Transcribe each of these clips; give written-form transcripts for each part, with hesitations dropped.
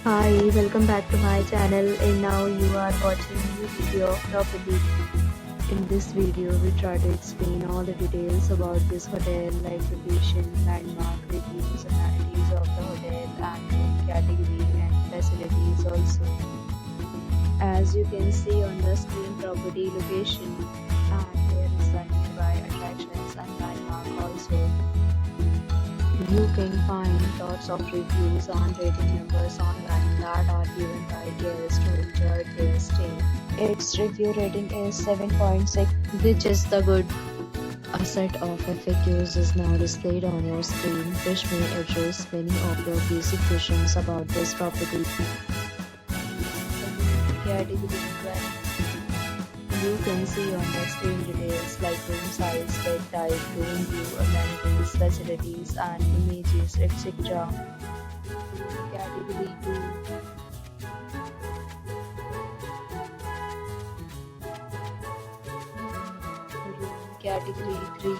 Hi, welcome back to my channel, and now you are watching new video of property. In this video, we try to explain all the details about this hotel, like location, landmark, reviews, amenities of the hotel, and room category and facilities also. As you can see on the screen, property location, and there is the nearby attractions and landmark also. You can find lots of reviews and rating numbers online that are given by guests who enjoyed their stay. Its review rating is 7.6, which is the good. A set of FAQs is now displayed on your screen, which may address many of your basic questions about this property. Category 1. You can see on the screen details like room size, bed type, room view, amenities, facilities, and images, etc. Category 2. Room category 3.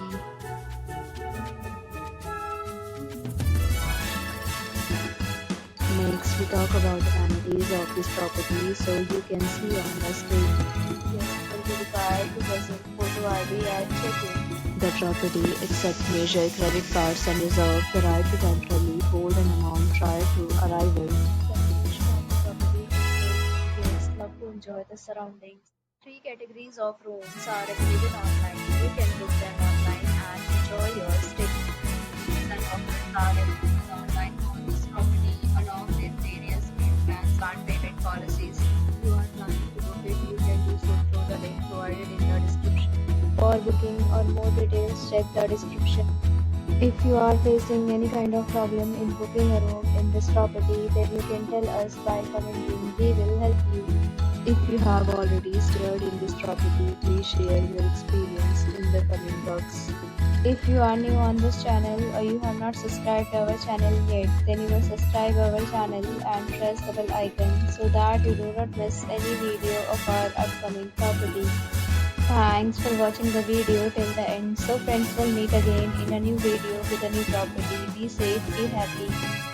Next, we talk about the amenities of this property, so you can see on the screen. Guests will be required to present photo ID at check-in. The property accepts major credit cards and reserves the right to temporarily hold an amount prior to arrival. The location of the property is guests love to enjoy the surroundings. 3 categories of rooms are available online. You can book them online and enjoy your stay. And offers are available online on this property along with various plans and payment policies. If you are planning to book it, you can do so through the link provided in the description. For booking or more details, check the description. If you are facing any kind of problem in booking a room in this property, then you can tell us by commenting. We will help you. If you have already stayed in this property, please share your experience in the comment box. If you are new on this channel or you have not subscribed our channel yet, then you will subscribe our channel and press the bell icon so that you do not miss any video of our upcoming property. Thanks for watching the video till the end. So friends, will meet again in a new video with a new property. Be safe, be happy.